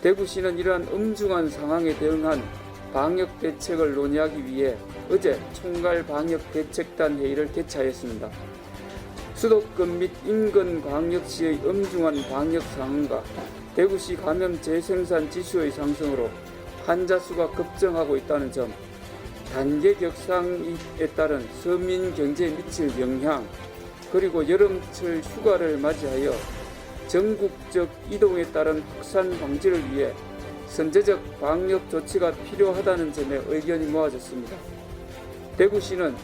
대구시는 이러한 엄중한 상황에 대응한 방역 대책을 논의하기 위해 어제 총괄 방역 대책단 회의를 개최하였습니다. 수도권 및 인근 광역시의 엄중한 방역 상황과 대구시 감염 재생산 지수의 상승으로 환자 수가 급증하고 있다는 점, 단계 격상에 따른 서민 경제에 미칠 영향, 그리고 여름철 휴가를 맞이하여 전국적 이동에 따른 확산 방지를 위해 선제적 방역 조치가 필요하다는 점에 의견이 모아졌습니다. 대구시는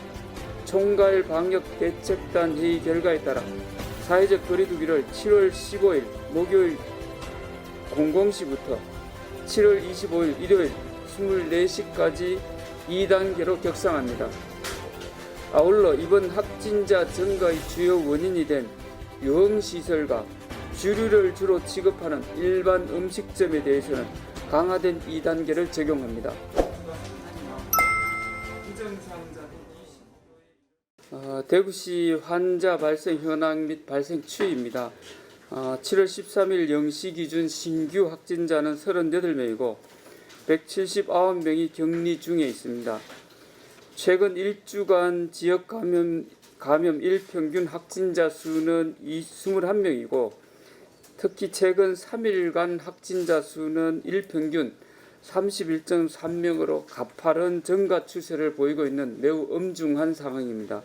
총괄 방역 대책단 회의 결과에 따라 사회적 거리두기를 7월 15일 목요일 00시부터 7월 25일 일요일 24시까지 2단계로 격상합니다. 아울러 이번 확진자 증가의 주요 원인이 된 유흥시설과 주류를 주로 취급하는 일반 음식점에 대해서는 강화된 2단계를 적용합니다. 대구시 환자 발생 현황 및 발생 추이입니다. 7월 13일 0시 기준 신규 확진자는 38명이고 179명이 격리 중에 있습니다. 최근 일주간 지역 감염 일평균 확진자 수는 21명이고 특히 최근 3일간 확진자 수는 일평균 31.3명으로 가파른 증가 추세를 보이고 있는 매우 엄중한 상황입니다.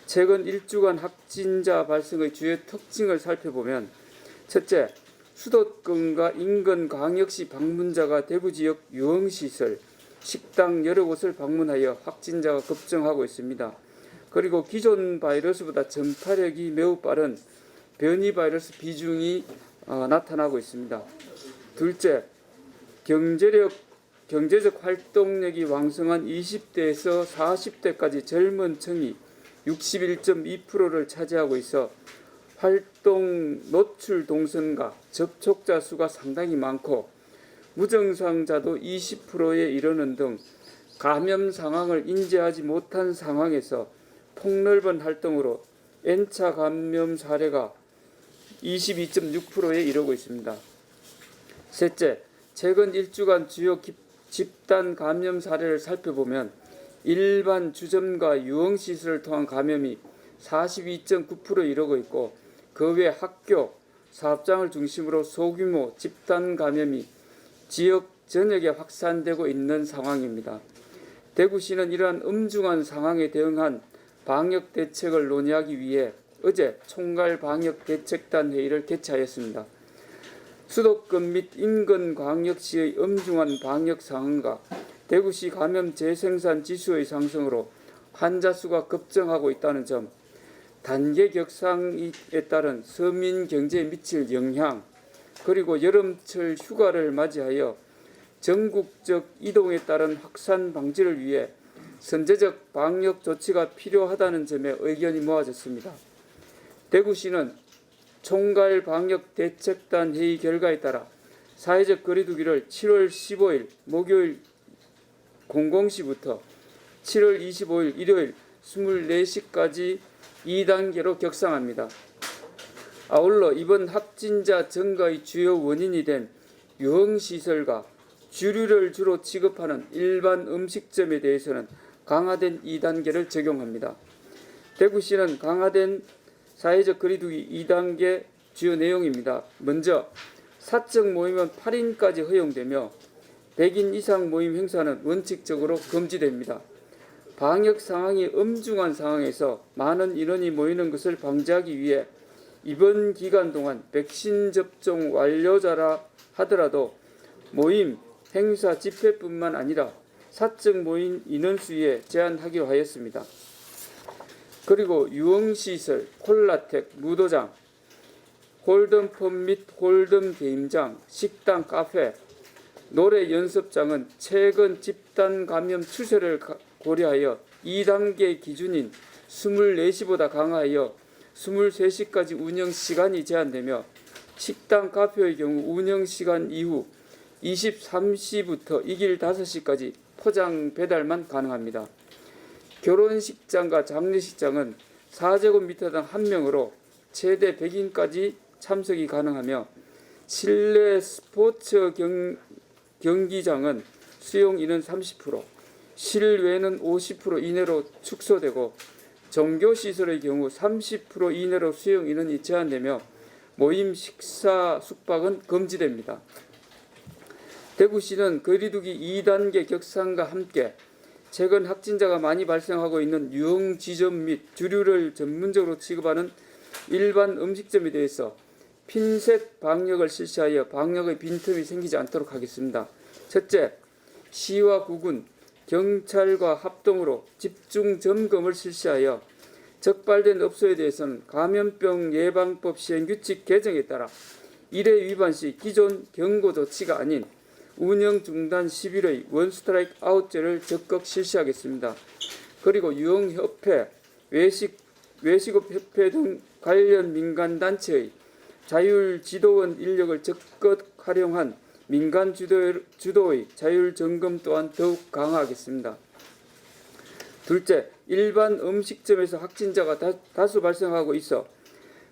최근 일주간 확진자 발생의 주요 특징을 살펴보면 첫째, 수도권과 인근 광역시 방문자가 대구 지역 유흥시설, 식당 여러 곳을 방문하여 확진자가 급증하고 있습니다. 그리고 기존 바이러스보다 전파력이 매우 빠른 변이 바이러스 비중이 나타나고 있습니다. 둘째, 경제적 활동력이 왕성한 20대에서 40대까지 젊은 층이 61.2%를 차지하고 있어 활동 노출 동선과 접촉자 수가 상당히 많고 무증상자도 20%에 이르는 등 감염 상황을 인지하지 못한 상황에서 폭넓은 활동으로 N차 감염 사례가 22.6%에 이르고 있습니다. 셋째, 최근 일주간 주요 집단 감염 사례를 살펴보면 일반 주점과 유흥시설을 통한 감염이 42.9%에 이르고 있고 그 외 학교, 사업장을 중심으로 소규모 집단 감염이 지역 전역에 확산되고 있는 상황입니다. 대구시는 이러한 엄중한 상황에 대응한 방역 대책을 논의하기 위해 어제 총괄 방역 대책단 회의를 개최하였습니다. 수도권 및 인근 광역시의 엄중한 방역 상황과 대구시 감염 재생산 지수의 상승으로 환자 수가 급증하고 있다는 점, 단계 격상에 따른 서민 경제에 미칠 영향, 그리고 여름철 휴가를 맞이하여 전국적 이동에 따른 확산 방지를 위해 선제적 방역 조치가 필요하다는 점에 의견이 모아졌습니다. 대구시는 총괄 방역 대책단 회의 결과에 따라 사회적 거리두기를 7월 15일 목요일 00시부터 7월 25일 일요일 24시까지 2단계로 격상합니다. 아울러 이번 확진자 증가의 주요 원인이 된 유흥시설과 주류를 주로 취급하는 일반 음식점에 대해서는 강화된 2단계를 적용합니다. 대구시는 강화된 사회적 거리두기 2단계 주요 내용입니다. 먼저 사적 모임은 8인까지 허용되며 100인 이상 모임 행사는 원칙적으로 금지됩니다. 방역 상황이 엄중한 상황에서 많은 인원이 모이는 것을 방지하기 위해 이번 기간 동안 백신 접종 완료자라 하더라도 모임, 행사, 집회뿐만 아니라 사적 모임 인원수에 제한하기로 하였습니다. 그리고 유흥시설, 콜라텍, 무도장, 홀덤펍 및 홀덤 게임장, 식당, 카페, 노래 연습장은 최근 집단 감염 추세를 고려하여 2단계 기준인 24시보다 강화하여 23시까지 운영 시간이 제한되며 식당, 카페의 경우 운영 시간 이후 23시부터 이길 5시까지 포장 배달만 가능합니다. 결혼식장과 장례식장은 4제곱미터당 1명으로 최대 100인까지 참석이 가능하며 실내 스포츠 경기장은 수용 인원 30%, 실외는 50% 이내로 축소되고 종교시설의 경우 30% 이내로 수용 인원이 제한되며 모임, 식사, 숙박은 금지됩니다. 대구시는 거리두기 2단계 격상과 함께 최근 확진자가 많이 발생하고 있는 유흥지점 및 주류를 전문적으로 취급하는 일반 음식점에 대해서 핀셋 방역을 실시하여 방역의 빈틈이 생기지 않도록 하겠습니다. 첫째, 시와 구군, 경찰과 합동으로 집중 점검을 실시하여 적발된 업소에 대해서는 감염병 예방법 시행규칙 개정에 따라 1회 위반 시 기존 경고 조치가 아닌 운영 중단 10일의 원스트라이크 아웃제를 적극 실시하겠습니다. 그리고 유흥협회, 외식업협회 등 관련 민간단체의 자율지도원 인력을 적극 활용한 민간 주도의 자율점검 또한 더욱 강화하겠습니다. 둘째, 일반 음식점에서 확진자가 다수 발생하고 있어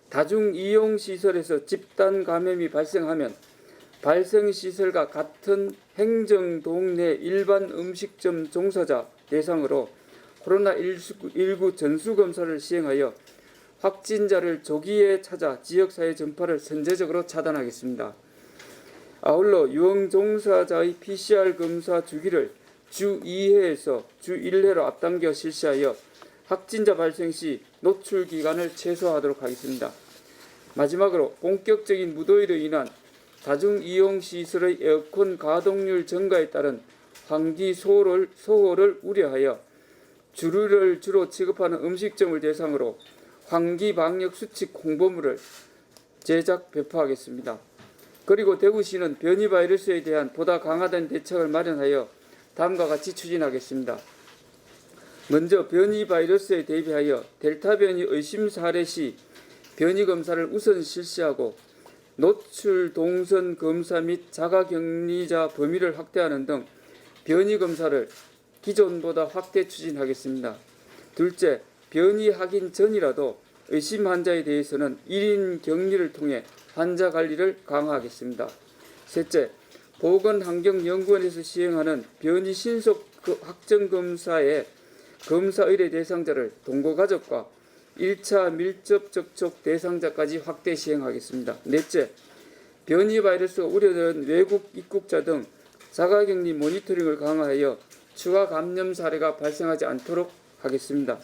다중이용시설에서 집단 감염이 발생하면 발생시설과 같은 행정동네 일반 음식점 종사자 대상으로 코로나19 전수검사를 시행하여 확진자를 조기에 찾아 지역사회 전파를 선제적으로 차단하겠습니다. 아울러 유흥 종사자의 PCR 검사 주기를 주 2회에서 주 1회로 앞당겨 실시하여 확진자 발생 시 노출 기간을 최소화하도록 하겠습니다. 마지막으로 본격적인 무더위로 인한 다중이용시설의 에어컨 가동률 증가에 따른 환기 소홀을 우려하여 주류를 주로 취급하는 음식점을 대상으로 환기 방역 수칙 홍보물을 제작 배포하겠습니다. 그리고 대구시는 변이 바이러스에 대한 보다 강화된 대책을 마련하여 다음과 같이 추진하겠습니다. 먼저 변이 바이러스에 대비하여 델타 변이 의심 사례 시 변이 검사를 우선 실시하고 노출 동선 검사 및 자가격리자 범위를 확대하는 등 변이 검사를 기존보다 확대 추진하겠습니다. 둘째, 변이 확인 전이라도 의심 환자에 대해서는 1인 격리를 통해 환자 관리를 강화하겠습니다. 셋째, 보건환경연구원에서 시행하는 변이 신속 확정 검사의 검사 의뢰 대상자를 동거가족과 1차 밀접 접촉 대상자까지 확대 시행하겠습니다. 넷째, 변이 바이러스가 우려되는 외국 입국자 등 자가격리 모니터링을 강화하여 추가 감염 사례가 발생하지 않도록 하겠습니다.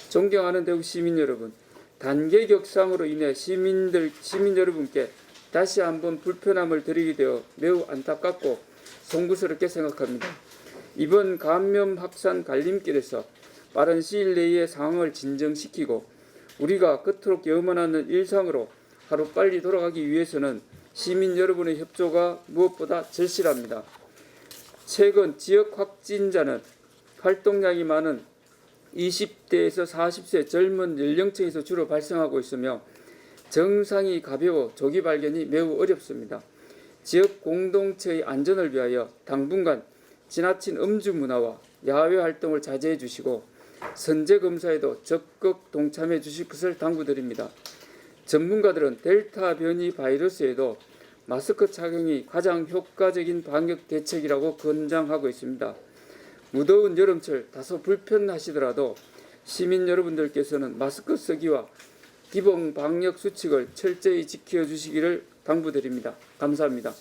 존경하는 대구 시민 여러분, 단계 격상으로 인해 시민 여러분께 다시 한번 불편함을 드리게 되어 매우 안타깝고 송구스럽게 생각합니다. 이번 감염 확산 갈림길에서 빠른 시일 내에 상황을 진정시키고 우리가 그토록 염원하는 일상으로 하루빨리 돌아가기 위해서는 시민 여러분의 협조가 무엇보다 절실합니다. 최근 지역 확진자는 활동량이 많은 20대에서 40세 젊은 연령층에서 주로 발생하고 있으며 증상이 가벼워 조기 발견이 매우 어렵습니다. 지역 공동체의 안전을 위하여 당분간 지나친 음주 문화와 야외 활동을 자제해 주시고 선제 검사에도 적극 동참해 주실 것을 당부드립니다. 전문가들은 델타 변이 바이러스에도 마스크 착용이 가장 효과적인 방역 대책이라고 권장하고 있습니다. 무더운 여름철 다소 불편하시더라도 시민 여러분들께서는 마스크 쓰기와 기본 방역 수칙을 철저히 지켜주시기를 당부드립니다. 감사합니다.